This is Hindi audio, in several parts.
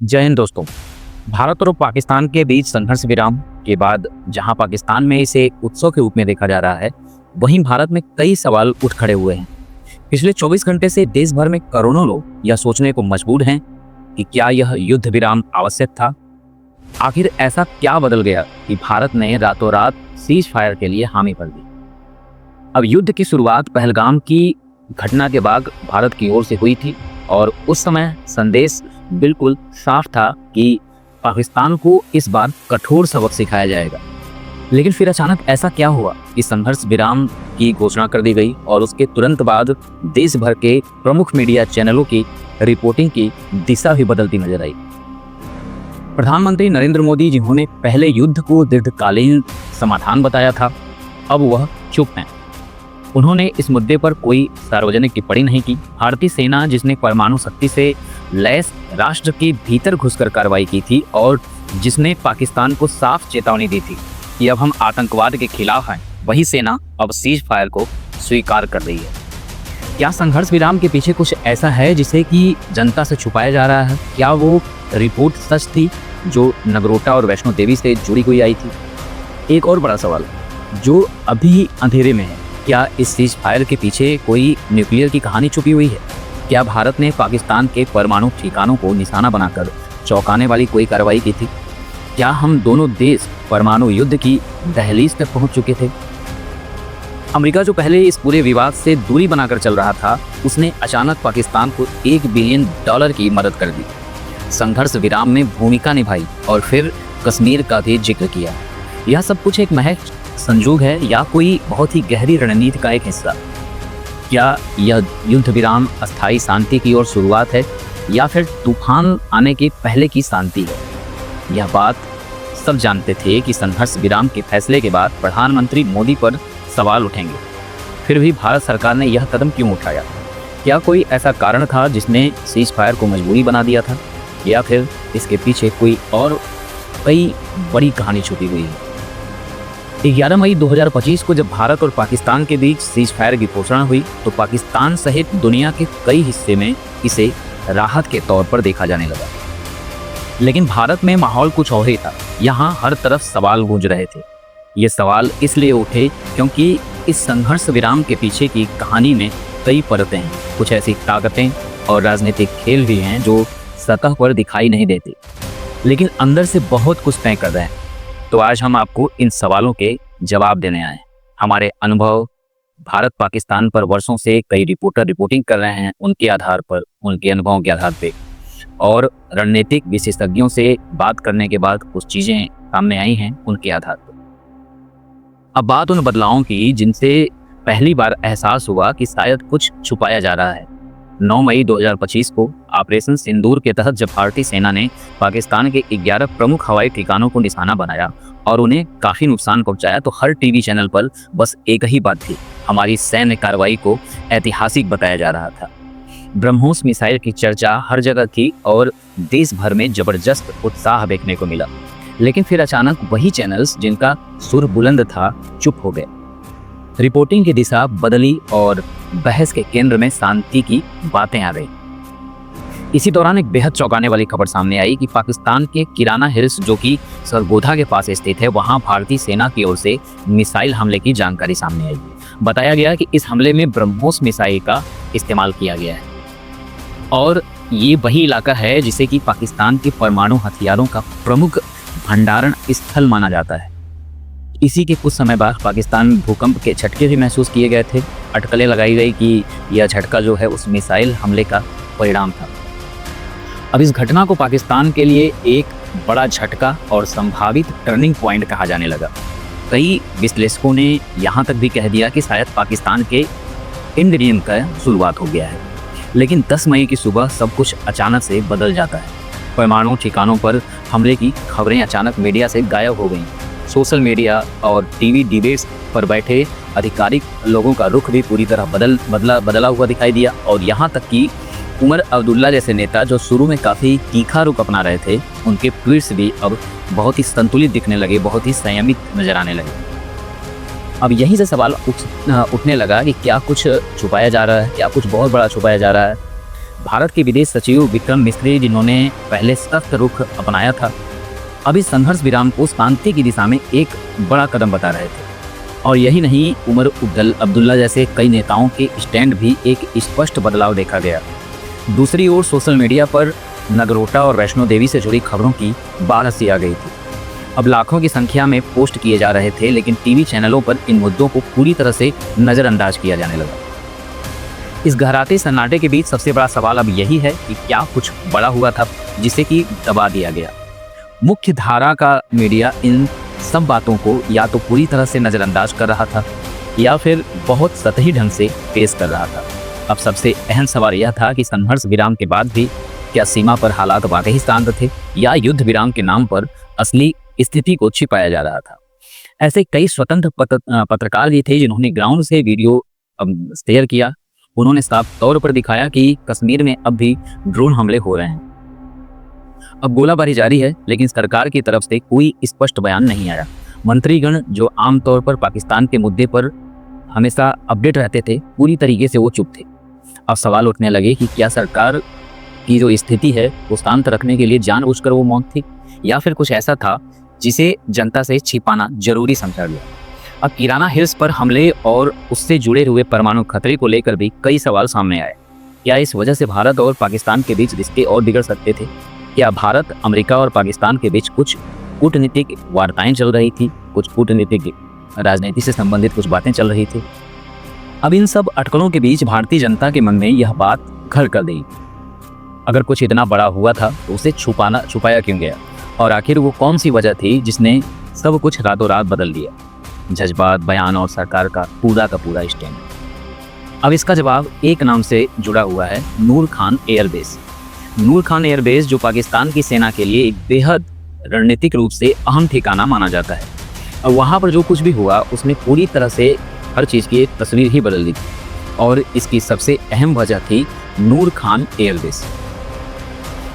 जय हिंद दोस्तों। भारत और पाकिस्तान के बीच संघर्ष विराम के बाद जहां पाकिस्तान में इसे एक उत्सव के रूप में देखा जा रहा है, वहीं भारत में कई सवाल उठ खड़े हुए हैं। पिछले 24 घंटे से देश भर में करोड़ों लोग यह सोचने को मजबूर हैं कि क्या यह युद्ध विराम आवश्यक था। आखिर ऐसा क्या बदल गया कि भारत ने रातों रात सीज फायर के लिए हामी भर दी। अब युद्ध की शुरुआत पहलगाम की घटना के बाद भारत की ओर से हुई थी और उस समय संदेश बिल्कुल साफ था कि पाकिस्तान को इस बार कठोर सबक सिखाया जाएगा। लेकिन फिर अचानक ऐसा क्या हुआ कि संघर्ष विराम की घोषणा कर दी गई और उसके तुरंत बाद देश भर के प्रमुख मीडिया चैनलों की रिपोर्टिंग की दिशा भी बदलती नजर आई। प्रधानमंत्री नरेंद्र मोदी, जिन्होंने पहले युद्ध को दीर्घकालीन समाधान बताया था, अब वह चुप हैं। उन्होंने इस मुद्दे पर कोई सार्वजनिक टिप्पणी नहीं की। भारतीय सेना, जिसने परमाणु शक्ति से लैस राष्ट्र के भीतर घुसकर कार्रवाई की थी और जिसने पाकिस्तान को साफ चेतावनी दी थी कि अब हम आतंकवाद के खिलाफ हैं, वही सेना अब सीज फायर को स्वीकार कर रही है। क्या संघर्ष विराम के पीछे कुछ ऐसा है जिसे कि जनता से छुपाया जा रहा है? क्या वो रिपोर्ट सच थी जो नगरोटा और वैष्णो देवी से जुड़ी हुई आई थी? एक और बड़ा सवाल जो अभी अंधेरे में है, क्या इस सीज फायर के पीछे कोई न्यूक्लियर की कहानी छुपी हुई है? क्या भारत ने पाकिस्तान के परमाणु ठिकानों को निशाना बनाकर चौंकाने वाली कोई कार्रवाई की थी? क्या हम दोनों देश परमाणु युद्ध की दहलीज तक पहुंच चुके थे? अमेरिका, जो पहले इस पूरे विवाद से दूरी बनाकर चल रहा था, उसने अचानक पाकिस्तान को $1 बिलियन की मदद कर दी, संघर्ष विराम में भूमिका निभाई और फिर कश्मीर का भी जिक्र किया। यह सब कुछ एक महज संजोग है या कोई बहुत ही गहरी रणनीति का एक हिस्सा? क्या यह युद्ध विराम अस्थायी शांति की ओर शुरुआत है या फिर तूफान आने के पहले की शांति है? यह बात सब जानते थे कि संघर्ष विराम के फैसले के बाद प्रधानमंत्री मोदी पर सवाल उठेंगे। फिर भी भारत सरकार ने यह कदम क्यों उठाया? क्या कोई ऐसा कारण था जिसने सीज फायर को मजबूरी बना दिया था, या फिर इसके पीछे कोई और कई बड़ी कहानी छुपी हुई है? 11 मई 2025 को जब भारत और पाकिस्तान के बीच सीज फायर की घोषणा हुई तो पाकिस्तान सहित दुनिया के कई हिस्से में इसे राहत के तौर पर देखा जाने लगा। लेकिन भारत में माहौल कुछ और ही था। यहाँ हर तरफ सवाल गूंज रहे थे। ये सवाल इसलिए उठे क्योंकि इस संघर्ष विराम के पीछे की कहानी में कई परतें हैं। कुछ ऐसी ताकतें और राजनीतिक खेल भी हैं जो सतह पर दिखाई नहीं देते, लेकिन अंदर से बहुत कुछ तय कर रहे हैं। तो आज हम आपको इन सवालों के जवाब देने आए हैं। हमारे अनुभव, भारत पाकिस्तान पर वर्षों से कई रिपोर्टर रिपोर्टिंग कर रहे हैं, उनके आधार पर, उनके अनुभवों के आधार पे और रणनीतिक विशेषज्ञों से बात करने के बाद कुछ चीज़ें सामने आई हैं, उनके आधार पर। अब बात उन बदलावों की जिनसे पहली बार एहसास हुआ कि शायद कुछ छुपाया जा रहा है। 9 मई 2025 को ऑपरेशन सिंदूर के तहत जब भारतीय सेना ने पाकिस्तान के 11 प्रमुख हवाई ठिकानों को निशाना बनाया और उन्हें काफ़ी नुकसान पहुंचाया, तो हर टीवी चैनल पर बस एक ही बात थी, हमारी सैन्य कार्रवाई को ऐतिहासिक बताया जा रहा था। ब्रह्मोस मिसाइल की चर्चा हर जगह थी और देश भर में जबरदस्त उत्साह देखने को मिला। लेकिन फिर अचानक वही चैनल्स जिनका सुर बुलंद था, चुप हो गए। रिपोर्टिंग की दिशा बदली और बहस के केंद्र में शांति की बातें आ गई। इसी दौरान एक बेहद चौंकाने वाली खबर सामने आई कि पाकिस्तान के किराना हिल्स, जो कि सरगोधा के पास स्थित है, वहां भारतीय सेना की ओर से मिसाइल हमले की जानकारी सामने आई। बताया गया कि इस हमले में ब्रह्मोस मिसाइल का इस्तेमाल किया गया है और ये वही इलाका है जिसे कि पाकिस्तान के परमाणु हथियारों का प्रमुख भंडारण स्थल माना जाता है। इसी के कुछ समय बाद पाकिस्तान भूकंप के झटके भी महसूस किए गए थे। अटकलें लगाई गई कि यह झटका जो है उस मिसाइल हमले का परिणाम था। अब इस घटना को पाकिस्तान के लिए एक बड़ा झटका और संभावित टर्निंग पॉइंट कहा जाने लगा। कई विश्लेषकों ने यहाँ तक भी कह दिया कि शायद पाकिस्तान के एंड गेम का शुरुआत हो गया है। लेकिन 10 मई की सुबह सब कुछ अचानक से बदल जाता है। परमाणु ठिकानों पर हमले की खबरें अचानक मीडिया से गायब हो गईं। सोशल मीडिया और टीवी डिबेट्स पर बैठे आधिकारिक लोगों का रुख भी पूरी तरह बदला हुआ दिखाई दिया और यहाँ तक कि उमर अब्दुल्ला जैसे नेता, जो शुरू में काफ़ी तीखा रुख अपना रहे थे, उनके ट्वीट्स भी अब बहुत ही संतुलित दिखने लगे, बहुत ही संयमित नजर आने लगे। अब यहीं से सवाल उठने लगा कि क्या कुछ छुपाया जा रहा है, क्या कुछ बहुत बड़ा छुपाया जा रहा है। भारत के विदेश सचिव विक्रम मिस्री, जिन्होंने पहले सख्त रुख अपनाया था, अब इस संघर्ष विराम को शांति की दिशा में एक बड़ा कदम बता रहे थे। और यही नहीं, उमर अब्दुल्ला जैसे कई नेताओं के स्टैंड भी एक स्पष्ट बदलाव देखा गया। दूसरी ओर सोशल मीडिया पर नगरोटा और वैष्णो देवी से जुड़ी खबरों की बाढ़ सी आ गई थी। अब लाखों की संख्या में पोस्ट किए जा रहे थे, लेकिन टीवी चैनलों पर इन मुद्दों को पूरी तरह से नज़रअंदाज किया जाने लगा। इस गहराते सन्नाटे के बीच सबसे बड़ा सवाल अब यही है कि क्या कुछ बड़ा हुआ था जिसे कि दबा दिया गया। मुख्य धारा का मीडिया इन सब बातों को या तो पूरी तरह से नज़रअंदाज कर रहा था या फिर बहुत सतही ढंग से पेश कर रहा था। अब सबसे अहम सवाल यह था कि संघर्ष विराम के बाद भी क्या सीमा पर हालात वाकई शांत थे या युद्ध विराम के नाम पर असली स्थिति को छिपाया जा रहा था। ऐसे कई स्वतंत्र पत्रकार भी थे जिन्होंने ग्राउंड से वीडियो शेयर किया। उन्होंने साफ तौर पर दिखाया कि कश्मीर में अब भी ड्रोन हमले हो रहे हैं, अब गोलाबारी जारी है, लेकिन सरकार की तरफ से कोई स्पष्ट बयान नहीं आया। मंत्रीगण जो आमतौर पर पाकिस्तान के मुद्दे पर हमेशा अपडेट रहते थे, पूरी तरीके से वो चुप थे। अब सवाल उठने लगे कि क्या सरकार की जो स्थिति है वो शांत रखने के लिए जानबूझकर वो मौन थी या फिर कुछ ऐसा था जिसे जनता से छिपाना जरूरी समझा गया। अब किराना हिल्स पर हमले और उससे जुड़े हुए परमाणु खतरे को लेकर भी कई सवाल सामने आए। क्या इस वजह से भारत और पाकिस्तान के बीच रिश्ते और बिगड़ सकते थे? क्या भारत, अमेरिका और पाकिस्तान के बीच कुछ कूटनीतिक वार्ताएं चल रही थी, कुछ कूटनीतिक राजनीति से संबंधित कुछ बातें चल रही थी? अब इन सब अटकलों के बीच भारतीय जनता के मन में यह बात घर कर गई, अगर कुछ इतना बड़ा हुआ था तो उसे छुपाया क्यों गया? और आखिर वो कौन सी वजह थी जिसने सब कुछ रातों रात बदल दिया? जज्बात, बयान और सरकार का पूरा स्टैंड। अब इसका जवाब एक नाम से जुड़ा हुआ है, नूर खान एयरबेस। नूर खान एयरबेस जो पाकिस्तान की सेना के लिए एक बेहद रणनीतिक रूप से अहम ठिकाना माना जाता है। और वहाँ पर जो कुछ भी हुआ उसने पूरी तरह से हर चीज़ की एक तस्वीर ही बदल दी थी। और इसकी सबसे अहम वजह थी नूर खान एयरबेस।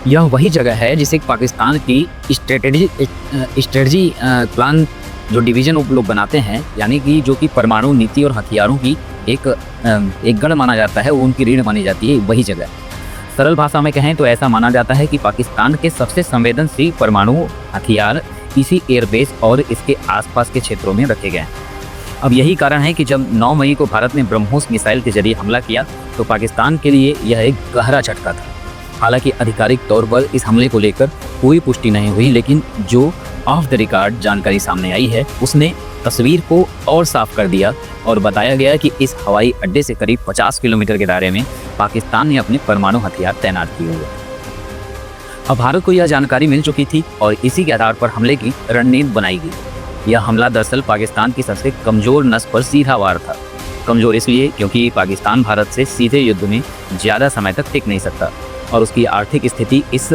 यह वही जगह है जिसे पाकिस्तान की स्ट्रेटजी प्लान जो डिवीज़न लोग बनाते हैं, यानी कि जो कि परमाणु नीति और हथियारों की एक गढ़ माना जाता है, वो उनकी रीढ़ मानी जाती है, वही जगह। सरल भाषा में कहें तो ऐसा माना जाता है कि पाकिस्तान के सबसे संवेदनशील परमाणु हथियार इसी एयरबेस और इसके आसपास के क्षेत्रों में रखे गए हैं। अब यही कारण है कि जब 9 मई को भारत ने ब्रह्मोस मिसाइल के जरिए हमला किया तो पाकिस्तान के लिए यह एक गहरा झटका था। हालांकि आधिकारिक तौर पर इस हमले को लेकर कोई पुष्टि नहीं हुई, लेकिन जो ऑफ द रिकॉर्ड जानकारी सामने आई है उसने तस्वीर को और साफ कर दिया और बताया गया कि इस हवाई अड्डे से करीब 50 किलोमीटर के दायरे में पाकिस्तान ने अपने परमाणु हथियार तैनात किए हुए। अब भारत को यह जानकारी मिल चुकी थी और इसी के आधार पर हमले की रणनीति बनाई गई। यह हमला दरअसल पाकिस्तान की सबसे कमजोर नस पर सीधा वार था। कमजोर इसलिए क्योंकि पाकिस्तान भारत से सीधे युद्ध में ज़्यादा समय तक टिक नहीं सकता और उसकी आर्थिक स्थिति इस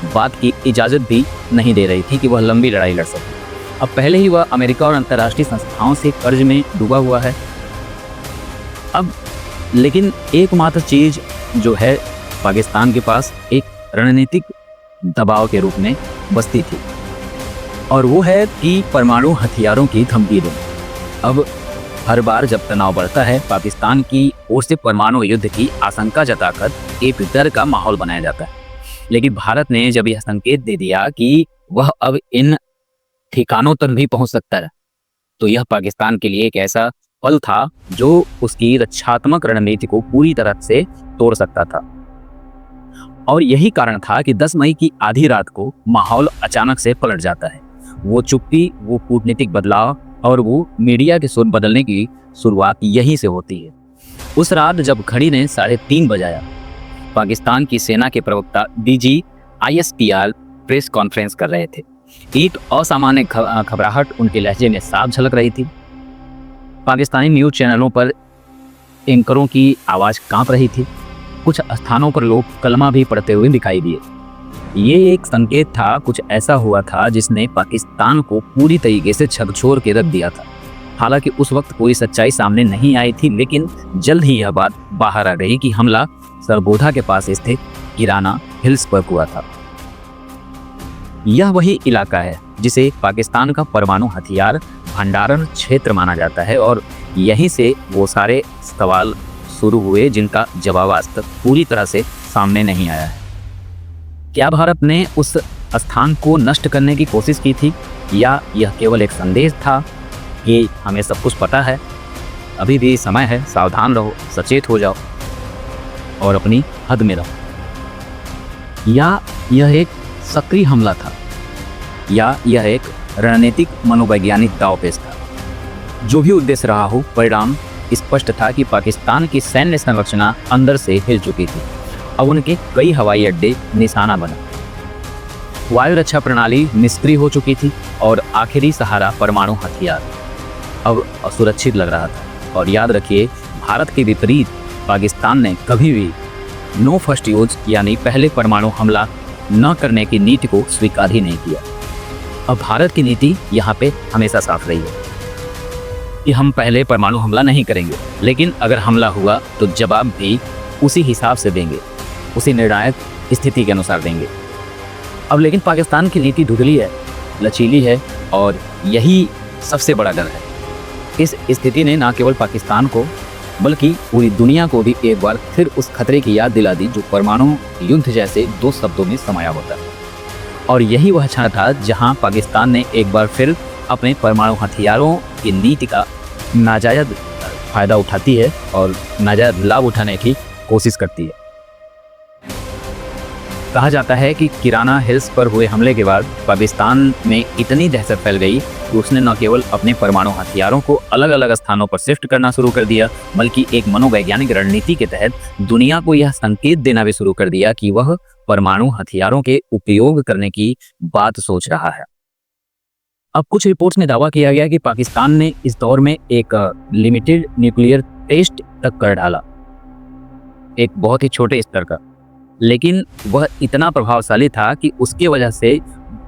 बात की इजाज़त भी नहीं दे रही थी कि वह लंबी लड़ाई लड़ सके। अब पहले ही वह अमेरिका और अंतर्राष्ट्रीय संस्थाओं से कर्ज में डूबा हुआ है। अब लेकिन एकमात्र चीज़ जो है पाकिस्तान के पास एक रणनीतिक दबाव के रूप में बसती थी और वो है कि परमाणु हथियारों की धमकी देना। अब हर बार जब तनाव बढ़ता है, पाकिस्तान की ओर से परमाणु युद्ध की आशंका जताकर एक डर का माहौल बनाया जाता है। लेकिन भारत ने जब यह संकेत दे दिया कि वह अब इन ठिकानों तक भी पहुंच सकता है, तो यह पाकिस्तान के लिए एक ऐसा पल था जो उसकी रक्षात्मक रणनीति को पूरी तरह से तोड़ सकता था। और यही कारण था कि 10 मई की आधी रात को माहौल अचानक से पलट जाता है। वो चुप्पी, वो कूटनीतिक बदलाव और वो मीडिया के सुर बदलने की शुरुआत यहीं से होती है। उस रात जब घड़ी ने 3:30 बजाया, पाकिस्तान की सेना के प्रवक्ता डीजी ISPR प्रेस कॉन्फ्रेंस कर रहे थे। एक असामान्य घबराहट उनके लहजे में साफ झलक रही थी। पाकिस्तानी न्यूज़ चैनलों पर एंकरों की आवाज़ कांप रही थी। कुछ स्थानों पर लोग कलमा भी पढ़ते हुए दिखाई दिए। ये एक संकेत था, कुछ ऐसा हुआ था जिसने पाकिस्तान को पूरी तरीके से झकझोर के रख दिया था। हालांकि उस वक्त कोई सच्चाई सामने नहीं आई थी, लेकिन जल्द ही यह बात बाहर आ गई कि हमला सरगोधा के पास स्थित किराना हिल्स पर हुआ था। यह वही इलाका है जिसे पाकिस्तान का परमाणु हथियार भंडारण क्षेत्र माना जाता है और यहीं से वो सारे सवाल शुरू हुए जिनका जवाब आज तक पूरी तरह से सामने नहीं आया है। क्या भारत ने उस स्थान को नष्ट करने की कोशिश की थी, या यह केवल एक संदेश था कि हमें सब कुछ पता है, अभी भी समय है, सावधान रहो, सचेत हो जाओ और अपनी हद में रहो? या यह एक सक्रिय हमला था, या यह एक रणनीतिक मनोवैज्ञानिक दांवपेच था? जो भी उद्देश्य रहा हो, परिणाम स्पष्ट था कि पाकिस्तान की सैन्य संरचना अंदर से हिल चुकी थी। अब उनके कई हवाई अड्डे निशाना बना, वायु रक्षा प्रणाली निष्क्रिय हो चुकी थी और आखिरी सहारा परमाणु हथियार अब असुरक्षित लग रहा था। और याद रखिए, भारत के विपरीत पाकिस्तान ने कभी भी नो फर्स्ट यूज यानी पहले परमाणु हमला न करने की नीति को स्वीकार ही नहीं किया। अब भारत की नीति यहाँ पे हमेशा साफ रही है कि हम पहले परमाणु हमला नहीं करेंगे, लेकिन अगर हमला हुआ तो जवाब भी उसी हिसाब से देंगे, उसी निर्णायक स्थिति के अनुसार देंगे। अब लेकिन पाकिस्तान की नीति धुंधली है, लचीली है, और यही सबसे बड़ा डर है। इस स्थिति ने न केवल पाकिस्तान को बल्कि पूरी दुनिया को भी एक बार फिर उस खतरे की याद दिला दी जो परमाणु युद्ध जैसे दो शब्दों में समाया होता है। और यही वह क्षण था जहां पाकिस्तान ने एक बार फिर अपने परमाणु हथियारों की नीति का नाजायज फायदा उठाती है और नाजायज लाभ उठाने की कोशिश करती है। कहा जाता है कि किराना हिल्स पर हुए हमले के बाद पाकिस्तान में इतनी दहशत फैल गई कि उसने न केवल अपने परमाणु हथियारों को अलग अलग स्थानों पर शिफ्ट करना शुरू कर दिया, बल्कि एक मनोवैज्ञानिक रणनीति के तहत दुनिया को यह संकेत देना भी शुरू कर दिया कि वह परमाणु हथियारों के उपयोग करने की बात सोच रहा है। अब कुछ रिपोर्ट्स में दावा किया गया कि पाकिस्तान ने इस दौर में एक लिमिटेड न्यूक्लियर टेस्ट तक कर डाला, एक बहुत ही छोटे स्तर का, लेकिन वह इतना प्रभावशाली था कि उसके वजह से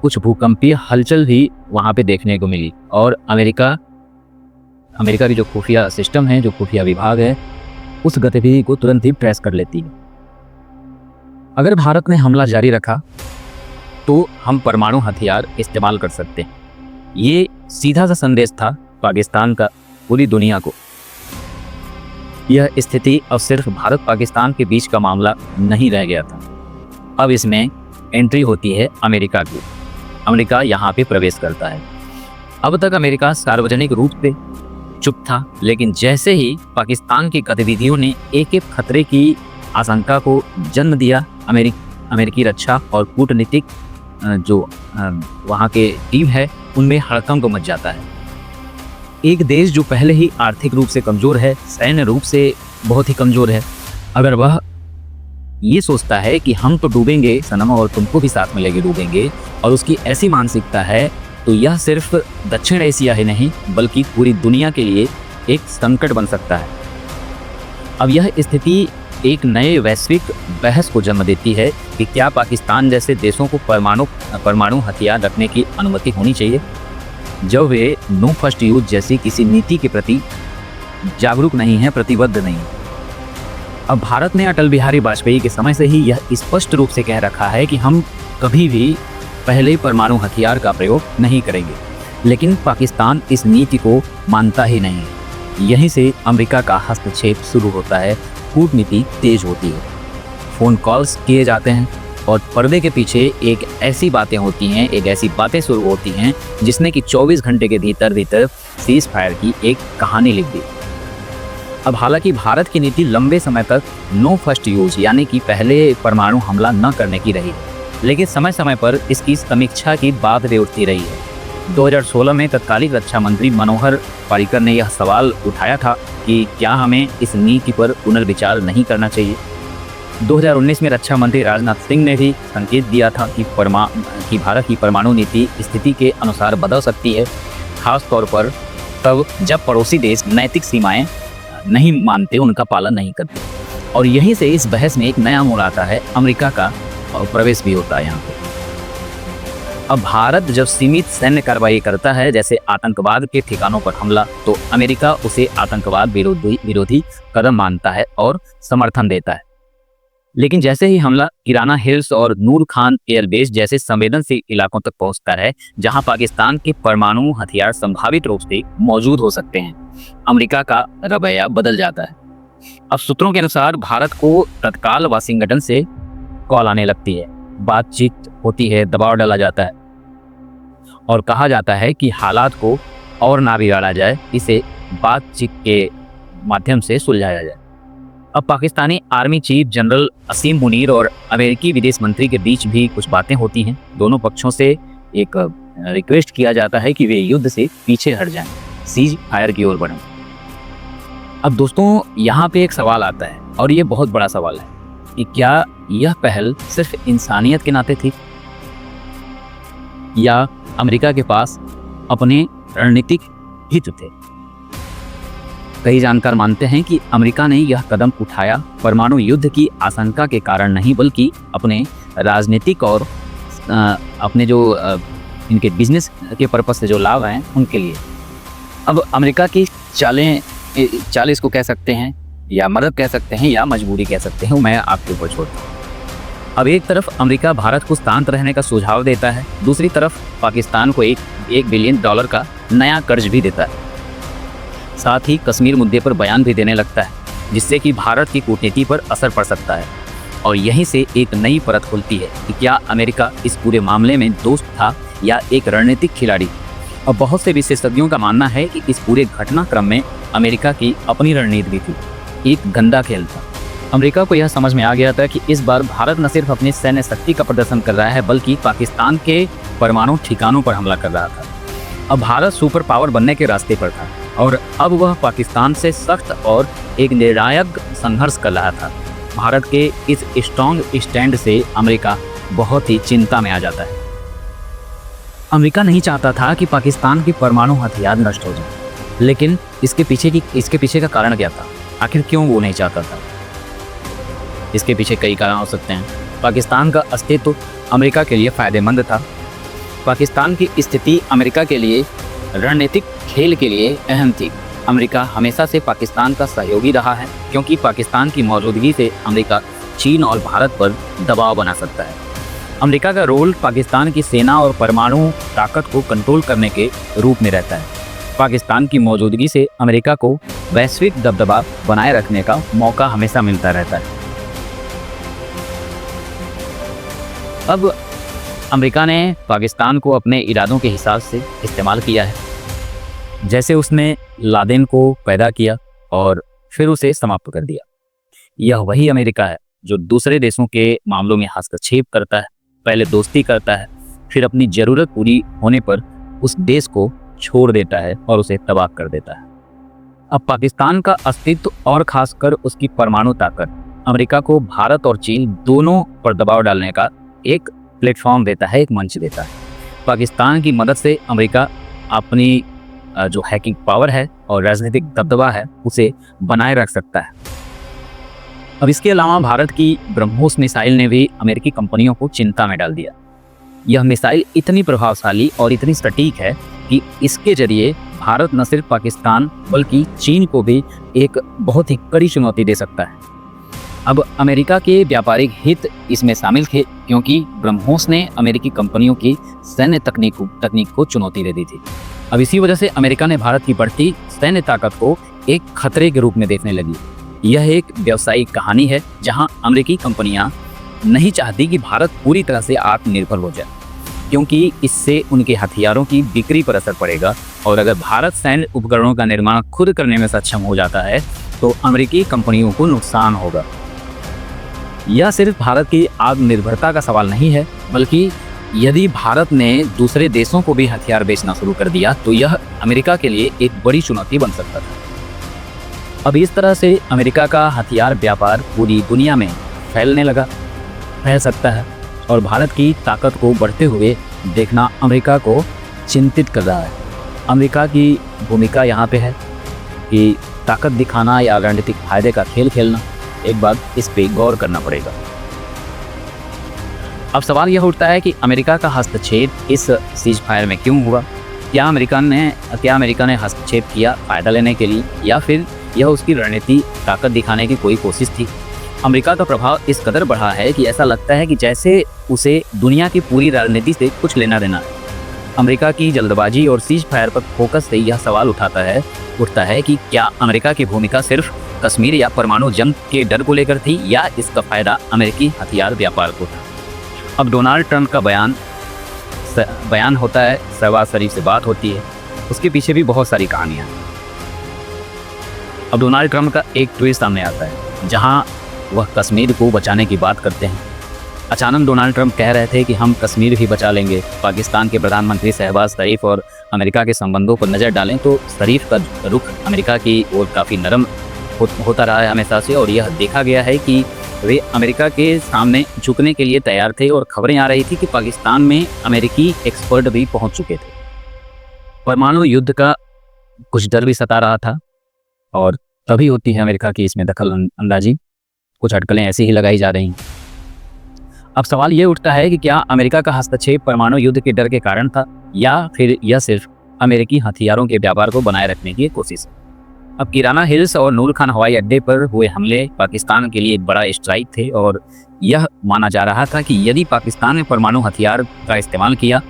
कुछ भूकंपीय हलचल भी वहाँ पे देखने को मिली। और अमेरिका की जो खुफिया सिस्टम है, जो खुफिया विभाग है, उस गतिविधि को तुरंत ही ट्रेस कर लेती है। अगर भारत ने हमला जारी रखा तो हम परमाणु हथियार इस्तेमाल कर सकते हैं। ये सीधा सा संदेश था पाकिस्तान का पूरी दुनिया को। यह स्थिति अब सिर्फ भारत पाकिस्तान के बीच का मामला नहीं रह गया था, अब इसमें एंट्री होती है अमेरिका की। अमेरिका यहाँ पे प्रवेश करता है। अब तक अमेरिका सार्वजनिक रूप से चुप था, लेकिन जैसे ही पाकिस्तान की गतिविधियों ने एक एक खतरे की आशंका को जन्म दिया, अमेरिकी रक्षा और कूटनीतिक जो वहाँ के टीम है, उनमें हड़कंप मच जाता है। एक देश जो पहले ही आर्थिक रूप से कमज़ोर है, सैन्य रूप से बहुत ही कमज़ोर है, अगर वह ये सोचता है कि हम तो डूबेंगे सनम और तुमको भी साथ में लेके डूबेंगे, और उसकी ऐसी मानसिकता है, तो यह सिर्फ दक्षिण एशिया ही नहीं बल्कि पूरी दुनिया के लिए एक संकट बन सकता है। अब यह स्थिति एक नए वैश्विक बहस को जन्म देती है कि क्या पाकिस्तान जैसे देशों को परमाणु हथियार रखने की अनुमति होनी चाहिए जब वे नो फर्स्ट यूज जैसी किसी नीति के प्रति जागरूक नहीं है, प्रतिबद्ध नहीं है। अब भारत ने अटल बिहारी वाजपेयी के समय से ही यह स्पष्ट रूप से कह रखा है कि हम कभी भी पहले परमाणु हथियार का प्रयोग नहीं करेंगे, लेकिन पाकिस्तान इस नीति को मानता ही नहीं है। यहीं से अमेरिका का हस्तक्षेप शुरू होता है, कूटनीति तेज होती है, फ़ोन कॉल्स किए जाते हैं और पर्दे के पीछे एक ऐसी बातें शुरू होती हैं जिसने कि 24 घंटे के भीतर सीज फायर की एक कहानी लिख दी। अब हालांकि भारत की नीति लंबे समय तक नो फर्स्ट यूज यानी कि पहले परमाणु हमला न करने की रही, लेकिन समय समय पर इसकी समीक्षा की बात भी उठती रही है। 2016 में तत्कालीन रक्षा मंत्री मनोहर पर्रिकर ने यह सवाल उठाया था कि क्या हमें इस नीति पर पुनर्विचार नहीं करना चाहिए। 2019 में रक्षा मंत्री राजनाथ सिंह ने भी संकेत दिया था कि भारत की परमाणु नीति स्थिति के अनुसार बदल सकती है, खास तौर पर तब जब पड़ोसी देश नैतिक सीमाएं नहीं मानते, उनका पालन नहीं करते। और यहीं से इस बहस में एक नया मोड़ आता है, अमेरिका का प्रवेश भी होता है यहाँ पे। अब भारत जब सीमित सैन्य कार्रवाई करता है, जैसे आतंकवाद के ठिकानों पर हमला, तो अमेरिका उसे आतंकवाद विरोधी कदम मानता है और समर्थन देता है। लेकिन जैसे ही हमला किराना हिल्स और नूर खान एयरबेस जैसे संवेदनशील इलाकों तक पहुंचता है, जहां पाकिस्तान के परमाणु हथियार संभावित रूप से मौजूद हो सकते हैं, अमेरिका का रवैया बदल जाता है। अब सूत्रों के अनुसार भारत को तत्काल वाशिंगटन से कॉल आने लगती है, बातचीत होती है, दबाव डाला जाता है और कहा जाता है कि हालात को और ना बिगाड़ा जाए, इसे बातचीत के माध्यम से सुलझाया जाए। अब पाकिस्तानी आर्मी चीफ जनरल असीम मुनीर और अमेरिकी विदेश मंत्री के बीच भी कुछ बातें होती हैं। दोनों पक्षों से एक रिक्वेस्ट किया जाता है कि वे युद्ध से पीछे हट जाएं, सीज फायर की ओर बढ़ें। अब दोस्तों यहाँ पे एक सवाल आता है और ये बहुत बड़ा सवाल है कि क्या यह पहल सिर्फ इंसानियत के नाते थी या अमेरिका के पास अपने रणनीतिक हित थे। कई जानकार मानते हैं कि अमेरिका ने यह कदम उठाया परमाणु युद्ध की आशंका के कारण नहीं, बल्कि अपने राजनीतिक और अपने जो इनके बिजनेस के पर्पज से जो लाभ हैं उनके लिए। अब अमेरिका की चाल इसको कह सकते हैं या मदद कह सकते हैं या मजबूरी कह सकते हैं, मैं आपके ऊपर छोड़ता हूँ। अब एक तरफ अमेरिका भारत को शांत रहने का सुझाव देता है, दूसरी तरफ पाकिस्तान को $1 बिलियन का नया कर्ज भी देता है। साथ ही कश्मीर मुद्दे पर बयान भी देने लगता है, जिससे कि भारत की कूटनीति पर असर पड़ सकता है। और यहीं से एक नई परत खुलती है कि क्या अमेरिका इस पूरे मामले में दोस्त था या एक रणनीतिक खिलाड़ी। और बहुत से विशेषज्ञों का मानना है कि इस पूरे घटनाक्रम में अमेरिका की अपनी रणनीति भी थी, एक गंदा खेल था। अमेरिका को यह समझ में आ गया था कि इस बार भारत न सिर्फ अपनी सैन्य शक्ति का प्रदर्शन कर रहा है, बल्कि पाकिस्तान के परमाणु ठिकानों पर हमला कर रहा था। अब भारत सुपर पावर बनने के रास्ते पर था और अब वह पाकिस्तान से सख्त और एक निर्णायक संघर्ष कर रहा था। भारत के इस स्ट्रॉन्ग स्टैंड से अमेरिका बहुत ही चिंता में आ जाता है। अमेरिका नहीं चाहता था कि पाकिस्तान के परमाणु हथियार नष्ट हो जाए, लेकिन इसके पीछे का कारण क्या था? आखिर क्यों वो नहीं चाहता था? इसके पीछे कई कारण हो सकते हैं। पाकिस्तान का अस्तित्व अमेरिका के लिए फ़ायदेमंद था। पाकिस्तान की स्थिति अमेरिका के लिए रणनीतिक खेल के लिए अहम थी। अमेरिका हमेशा से पाकिस्तान का सहयोगी रहा है, क्योंकि पाकिस्तान की मौजूदगी से अमेरिका चीन और भारत पर दबाव बना सकता है। अमेरिका का रोल पाकिस्तान की सेना और परमाणु ताकत को कंट्रोल करने के रूप में रहता है। पाकिस्तान की मौजूदगी से अमेरिका को वैश्विक दबदबा बनाए रखने का मौका हमेशा मिलता रहता है। अब अमेरिका ने पाकिस्तान को अपने इरादों के हिसाब से इस्तेमाल किया है, जैसे उसने लादेन को पैदा किया और फिर उसे समाप्त कर दिया। यह वही अमेरिका है जो दूसरे देशों के मामलों में हस्तक्षेप करता है, पहले दोस्ती करता है, फिर अपनी ज़रूरत पूरी होने पर उस देश को छोड़ देता है और उसे तबाह कर देता है। अब पाकिस्तान का अस्तित्व और खासकर उसकी परमाणु ताकत अमेरिका को भारत और चीन दोनों पर दबाव डालने का एक प्लेटफॉर्म देता है, एक मंच देता है। पाकिस्तान की मदद से अमेरिका अपनी जो हैकिंग पावर है और राजनीतिक दबदबा है उसे बनाए रख सकता है। अब इसके अलावा भारत की ब्रह्मोस मिसाइल ने भी अमेरिकी कंपनियों को चिंता में डाल दिया। यह मिसाइल इतनी प्रभावशाली और इतनी सटीक है कि इसके जरिए भारत न सिर्फ पाकिस्तान बल्कि चीन को भी एक बहुत ही कड़ी चुनौती दे सकता है। अब अमेरिका के व्यापारिक हित इसमें शामिल थे, क्योंकि ब्रह्मोस ने अमेरिकी कंपनियों की सैन्य तकनीक को चुनौती दे दी थी। अब इसी वजह से अमेरिका ने भारत की बढ़ती सैन्य ताकत को एक खतरे के रूप में देखने लगी। यह एक व्यावसायिक कहानी है जहां अमेरिकी कंपनियां नहीं चाहती कि भारत पूरी तरह से आत्मनिर्भर हो जाए, क्योंकि इससे उनके हथियारों की बिक्री पर असर पड़ेगा। और अगर भारत सैन्य उपकरणों का निर्माण खुद करने में सक्षम हो जाता है तो अमेरिकी कंपनियों को नुकसान होगा। यह सिर्फ भारत की आत्मनिर्भरता का सवाल नहीं है, बल्कि यदि भारत ने दूसरे देशों को भी हथियार बेचना शुरू कर दिया तो यह अमेरिका के लिए एक बड़ी चुनौती बन सकता था। अब इस तरह से अमेरिका का हथियार व्यापार पूरी दुनिया में फैल सकता है और भारत की ताकत को बढ़ते हुए देखना अमेरिका को चिंतित कर रहा है। अमेरिका की भूमिका यहाँ पे है कि ताकत दिखाना या रणनीतिक फायदे का खेल खेलना, एक बार इस पे गौर करना पड़ेगा। अब सवाल यह उठता है कि अमेरिका का हस्तक्षेप इस सीज फायर में क्यों हुआ? क्या अमेरिका ने हस्तक्षेप किया फ़ायदा लेने के लिए, या फिर यह उसकी रणनीति ताकत दिखाने की कोई कोशिश थी? अमेरिका का प्रभाव इस कदर बढ़ा है कि ऐसा लगता है कि जैसे उसे दुनिया की पूरी राजनीति से कुछ लेना देना है। अमेरिका की जल्दबाजी और सीज फायर पर फोकस से यह सवाल उठता है कि क्या अमेरिका की भूमिका सिर्फ कश्मीर या परमाणु जंग के डर को लेकर थी या इसका फायदा अमेरिकी हथियार व्यापार को था। अब डोनाल्ड ट्रंप का बयान होता है, शहबाज शरीफ से बात होती है, उसके पीछे भी बहुत सारी कहानियाँ हैं। अब डोनाल्ड ट्रंप का एक ट्वीट सामने आता है जहां वह कश्मीर को बचाने की बात करते हैं। अचानक डोनाल्ड ट्रंप कह रहे थे कि हम कश्मीर भी बचा लेंगे। पाकिस्तान के प्रधानमंत्री शहबाज शरीफ और अमेरिका के संबंधों पर नज़र डालें तो शरीफ का रुख अमेरिका की ओर काफ़ी नरम होता रहा है हमेशा से, और यह देखा गया है कि वे अमेरिका के सामने झुकने के लिए तैयार थे। और खबरें आ रही थी कि पाकिस्तान में अमेरिकी एक्सपर्ट भी पहुंच चुके थे। परमाणु युद्ध का कुछ डर भी सता रहा था और तभी होती है अमेरिका की इसमें दखल अंदाजी। कुछ अटकलें ऐसी ही लगाई जा रही हैं। अब सवाल ये उठता है कि क्या अमेरिका का हस्तक्षेप परमाणु युद्ध के डर के कारण था या फिर यह सिर्फ अमेरिकी हथियारों के व्यापार को बनाए रखने की कोशिश है। अब किराना हिल्स और नूर खान हवाई अड्डे पर हुए हमले पाकिस्तान के लिए एक बड़ा स्ट्राइक थे और यह माना जा रहा था कि यदि पाकिस्तान ने परमाणु हथियार का इस्तेमाल किया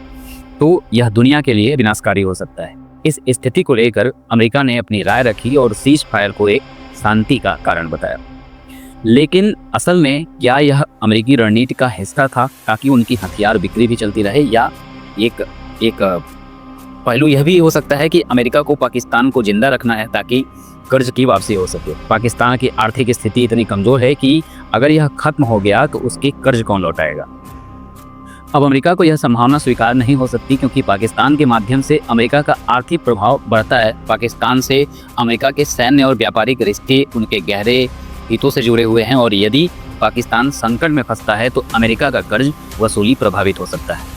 तो यह दुनिया के लिए विनाशकारी हो सकता है। इस स्थिति को लेकर अमेरिका ने अपनी राय रखी और सीज फायर को एक शांति का कारण बताया। लेकिन असल में क्या यह अमेरिकी रणनीति का हिस्सा था ताकि उनकी हथियार बिक्री भी चलती रहे, या एक पहलू यह भी हो सकता है कि अमेरिका को पाकिस्तान को जिंदा रखना है ताकि कर्ज की वापसी हो सके। पाकिस्तान की आर्थिक स्थिति इतनी कमजोर है कि अगर यह खत्म हो गया तो उसके कर्ज कौन लौटाएगा। अब अमेरिका को यह संभावना स्वीकार नहीं हो सकती क्योंकि पाकिस्तान के माध्यम से अमेरिका का आर्थिक प्रभाव बढ़ता है। पाकिस्तान से अमेरिका के सैन्य और व्यापारिक रिश्ते उनके गहरे हितों से जुड़े हुए हैं और यदि पाकिस्तान संकट में फंसता है तो अमेरिका का कर्ज वसूली प्रभावित हो सकता है।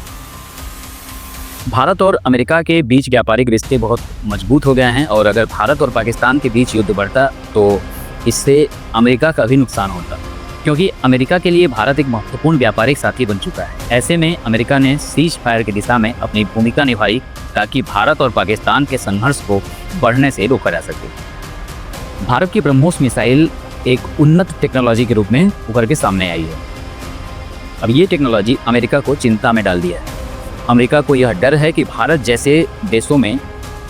भारत और अमेरिका के बीच व्यापारिक रिश्ते बहुत मजबूत हो गए हैं और अगर भारत और पाकिस्तान के बीच युद्ध बढ़ता तो इससे अमेरिका का भी नुकसान होता क्योंकि अमेरिका के लिए भारत एक महत्वपूर्ण व्यापारिक साथी बन चुका है। ऐसे में अमेरिका ने सीज फायर की दिशा में अपनी भूमिका निभाई ताकि भारत और पाकिस्तान के संघर्ष को बढ़ने से रोका जा सके। भारत की ब्रह्मोस मिसाइल एक उन्नत टेक्नोलॉजी के रूप में उभर के सामने आई है। अब ये टेक्नोलॉजी अमेरिका को चिंता में डाल दिया है। अमेरिका को यह डर है कि भारत जैसे देशों में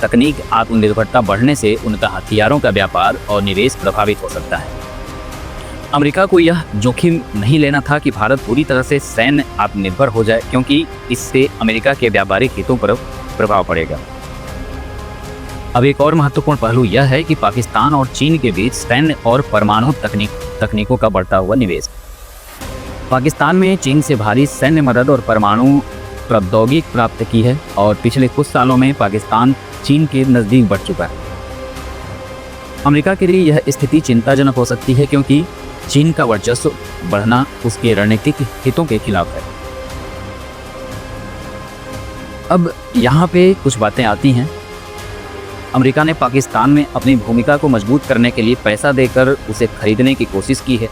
तकनीक आत्मनिर्भरता बढ़ने से उनका हथियारों का व्यापार और निवेश प्रभावित हो सकता है। अमेरिका को यह जोखिम नहीं लेना था कि भारत पूरी तरह से सैन्य आत्मनिर्भर हो जाए क्योंकि इससे अमेरिका के व्यापारिक हितों पर प्रभाव पड़ेगा। अब एक और महत्वपूर्ण पहलू यह है कि पाकिस्तान और चीन के बीच सैन्य और परमाणु तकनीकों का बढ़ता हुआ निवेश। पाकिस्तान में चीन से भारी सैन्य मदद और परमाणु प्रौद्योगिकी प्राप्त की है और पिछले कुछ सालों में पाकिस्तान चीन के नज़दीक बढ़ चुका है। अमेरिका के लिए यह स्थिति चिंताजनक हो सकती है क्योंकि चीन का वर्चस्व बढ़ना उसके रणनीतिक हितों के खिलाफ है। अब यहाँ पे कुछ बातें आती हैं। अमेरिका ने पाकिस्तान में अपनी भूमिका को मजबूत करने के लिए पैसा देकर उसे खरीदने की कोशिश की है।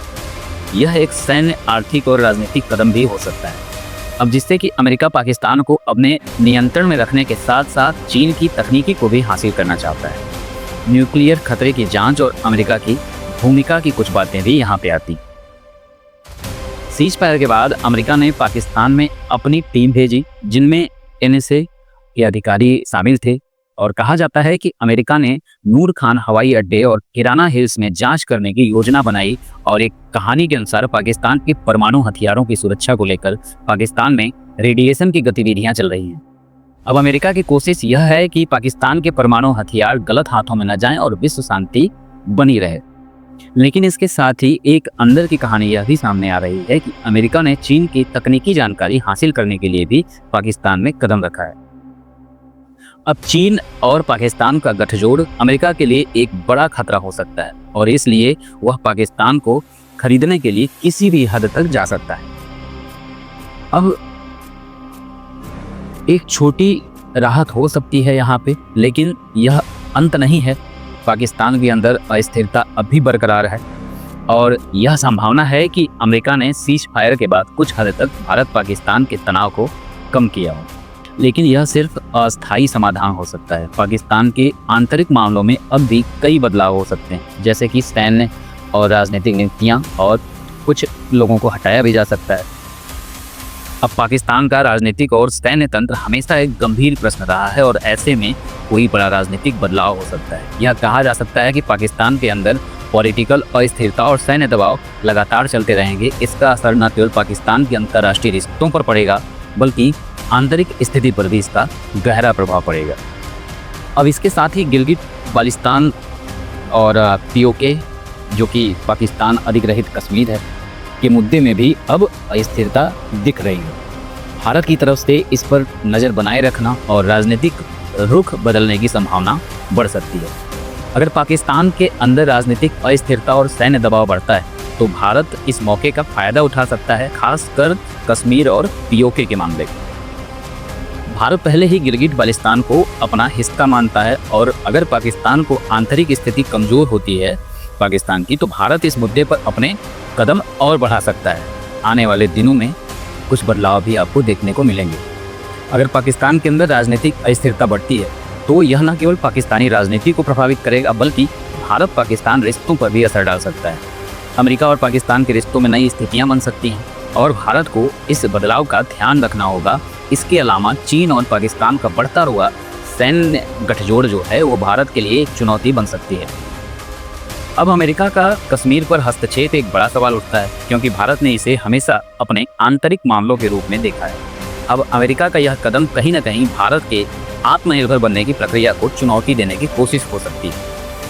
यह एक सैन्य, आर्थिक और राजनीतिक कदम भी हो सकता है। अब जिससे कि अमेरिका पाकिस्तान को अपने नियंत्रण में रखने के साथ साथ चीन की तकनीकी को भी हासिल करना चाहता है। न्यूक्लियर खतरे की जांच और अमेरिका की भूमिका की कुछ बातें भी यहाँ पे आती। सीज फायर के बाद अमेरिका ने पाकिस्तान में अपनी टीम भेजी जिनमें NSA के अधिकारी शामिल थे और कहा जाता है कि अमेरिका ने नूर खान हवाई अड्डे और किराना हिल्स में जांच करने की योजना बनाई और एक कहानी के अनुसार पाकिस्तान के परमाणु हथियारों की सुरक्षा को लेकर पाकिस्तान में रेडिएशन की गतिविधियां चल रही हैं। अब अमेरिका की कोशिश यह है कि पाकिस्तान के परमाणु हथियार गलत हाथों में न जाएं और विश्व शांति बनी रहे। लेकिन इसके साथ ही एक अंदर की कहानी यह भी सामने आ रही है कि अमेरिका ने चीन की तकनीकी जानकारी हासिल करने के लिए भी पाकिस्तान में कदम रखा है। अब चीन और पाकिस्तान का गठजोड़ अमेरिका के लिए एक बड़ा खतरा हो सकता है और इसलिए वह पाकिस्तान को खरीदने के लिए किसी भी हद तक जा सकता है। अब एक छोटी राहत हो सकती है यहाँ पे, लेकिन यह अंत नहीं है। पाकिस्तान के अंदर अस्थिरता अब भी बरकरार है और यह संभावना है कि अमेरिका ने सीज फायर के बाद कुछ हद तक भारत पाकिस्तान के तनाव को कम किया हो, लेकिन यह सिर्फ अस्थायी समाधान हो सकता है। पाकिस्तान के आंतरिक मामलों में अब भी कई बदलाव हो सकते हैं, जैसे कि सैन्य और राजनीतिक नीतियाँ और कुछ लोगों को हटाया भी जा सकता है। अब पाकिस्तान का राजनीतिक और सैन्य तंत्र हमेशा एक गंभीर प्रश्न रहा है और ऐसे में कोई बड़ा राजनीतिक बदलाव हो सकता है। यह कहा जा सकता है कि पाकिस्तान के अंदर पॉलिटिकल अस्थिरता और सैन्य दबाव लगातार चलते रहेंगे, इसका असर न केवल पाकिस्तान के अंतर्राष्ट्रीय रिश्तों पर पड़ेगा बल्कि आंतरिक स्थिति पर भी इसका गहरा प्रभाव पड़ेगा। अब इसके साथ ही गिलगिट बाल्टिस्तान और पीओके जो कि पाकिस्तान अधिग्रहित कश्मीर है के मुद्दे में भी अब अस्थिरता दिख रही है। भारत की तरफ से इस पर नज़र बनाए रखना और राजनीतिक रुख बदलने की संभावना बढ़ सकती है। अगर पाकिस्तान के अंदर राजनीतिक अस्थिरता और सैन्य दबाव बढ़ता है तो भारत इस मौके का फायदा उठा सकता है, खासकर कश्मीर और पीओके के मामले में। भारत पहले ही गिलगिट बाल्टिस्तान को अपना हिस्सा मानता है और अगर पाकिस्तान को आंतरिक स्थिति कमज़ोर होती है पाकिस्तान की, तो भारत इस मुद्दे पर अपने कदम और बढ़ा सकता है। आने वाले दिनों में कुछ बदलाव भी आपको देखने को मिलेंगे। अगर पाकिस्तान के अंदर राजनीतिक अस्थिरता बढ़ती है तो यह न केवल पाकिस्तानी राजनीति को प्रभावित करेगा बल्कि भारत पाकिस्तान रिश्तों पर भी असर डाल सकता है। अमेरिका और पाकिस्तान के रिश्तों में नई स्थितियां बन सकती हैं और भारत को इस बदलाव का ध्यान रखना होगा। इसके अलावा चीन और पाकिस्तान का बढ़ता हुआ सैन्य गठजोड़ जो है वो भारत के लिए एक चुनौती बन सकती है। अब अमेरिका का कश्मीर पर हस्तक्षेप एक बड़ा सवाल उठता है क्योंकि भारत ने इसे हमेशा अपने आंतरिक मामलों के रूप में देखा है। अब अमेरिका का यह कदम कहीं न कहीं भारत के आत्मनिर्भर बनने की प्रक्रिया को चुनौती देने की कोशिश हो सकती है,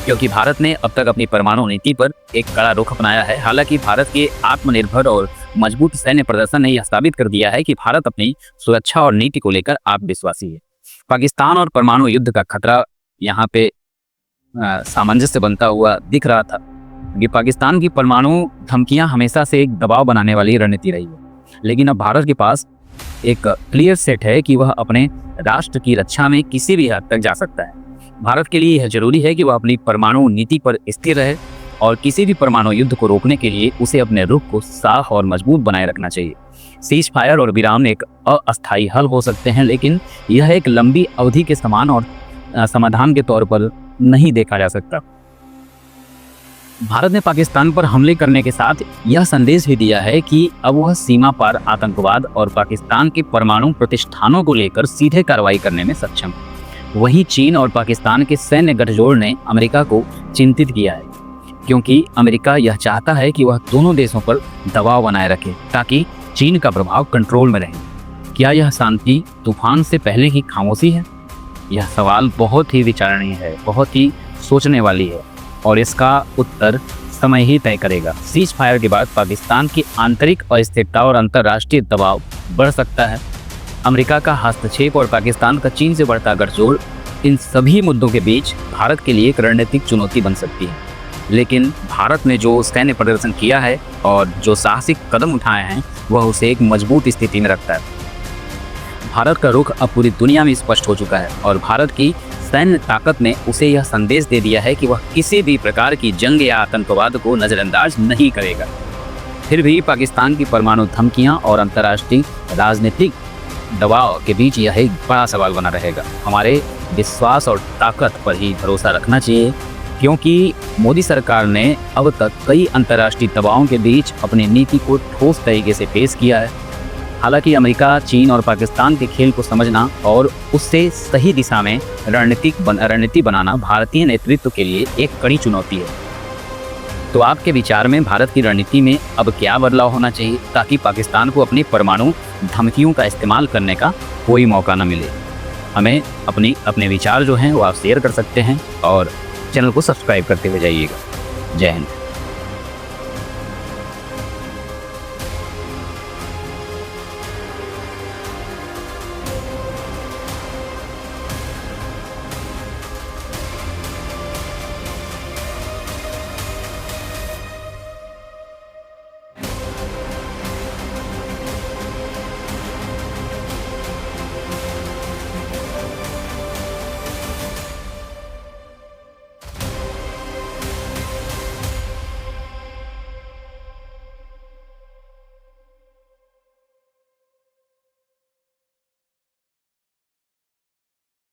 क्योंकि भारत ने अब तक अपनी परमाणु नीति पर एक कड़ा रुख अपनाया है। हालांकि भारत के आत्मनिर्भर और मजबूत सैन्य प्रदर्शन ने यह साबित कर दिया है कि भारत अपनी सुरक्षा और नीति को लेकर आत्मविश्वासी है। पाकिस्तान और परमाणु युद्ध का खतरा यहाँ पे सामंजस्य बनता हुआ दिख रहा था कि पाकिस्तान की परमाणु धमकियां हमेशा से एक दबाव बनाने वाली रणनीति रही है, लेकिन अब भारत के पास एक क्लियर सेट है कि वह अपने राष्ट्र की रक्षा में किसी भी हद तक जा सकता है। भारत के लिए यह जरूरी है कि वह अपनी परमाणु नीति पर स्थिर रहे और किसी भी परमाणु युद्ध को रोकने के लिए उसे अपने रुख को साफ और मजबूत बनाए रखना चाहिए। सीज फायर और विराम एक अस्थायी हल हो सकते हैं, लेकिन यह एक लंबी अवधि के समान और समाधान के तौर पर नहीं देखा जा सकता। भारत ने पाकिस्तान पर हमले करने के साथ यह संदेश भी दिया है कि अब वह सीमा पार आतंकवाद और पाकिस्तान के परमाणु प्रतिष्ठानों को लेकर सीधे कार्रवाई करने में सक्षम है। वहीं चीन और पाकिस्तान के सैन्य गठजोड़ ने अमेरिका को चिंतित किया है, क्योंकि अमेरिका यह चाहता है कि वह दोनों देशों पर दबाव बनाए रखे ताकि चीन का प्रभाव कंट्रोल में रहे। क्या यह शांति तूफान से पहले की खामोशी है? यह सवाल बहुत ही विचारणीय है, बहुत ही सोचने वाली है और इसका उत्तर समय ही तय करेगा। सीज फायर के बाद पाकिस्तान की आंतरिक अस्थिरता और अंतर्राष्ट्रीय दबाव बढ़ सकता है। अमेरिका का हस्तक्षेप और पाकिस्तान का चीन से बढ़ता गठजोड़, इन सभी मुद्दों के बीच भारत के लिए एक रणनीतिक चुनौती बन सकती है। लेकिन भारत ने जो सैन्य प्रदर्शन किया है और जो साहसिक कदम उठाए हैं वह उसे एक मजबूत स्थिति में रखता है। भारत का रुख अब पूरी दुनिया में स्पष्ट हो चुका है और भारत की सैन्य ताकत ने उसे यह संदेश दे दिया है कि वह किसी भी प्रकार की जंग या आतंकवाद को नज़रअंदाज नहीं करेगा। फिर भी पाकिस्तान की परमाणु धमकियां और अंतर्राष्ट्रीय राजनीतिक दबाव के बीच यह एक बड़ा सवाल बना रहेगा। हमारे विश्वास और ताकत पर ही भरोसा रखना चाहिए, क्योंकि मोदी सरकार ने अब तक कई अंतर्राष्ट्रीय दबावों के बीच अपनी नीति को ठोस तरीके से पेश किया है। हालांकि चीन और पाकिस्तान के खेल को समझना और उससे सही दिशा में रणनीति बनाना भारतीय नेतृत्व के लिए एक कड़ी चुनौती है। तो आपके विचार में भारत की रणनीति में अब क्या बदलाव होना चाहिए ताकि पाकिस्तान को अपनी परमाणु धमकियों का इस्तेमाल करने का कोई मौका न मिले? हमें अपने विचार जो हैं वो आप शेयर कर सकते हैं और चैनल को सब्सक्राइब करते हुए जाइएगा। जय हिंद।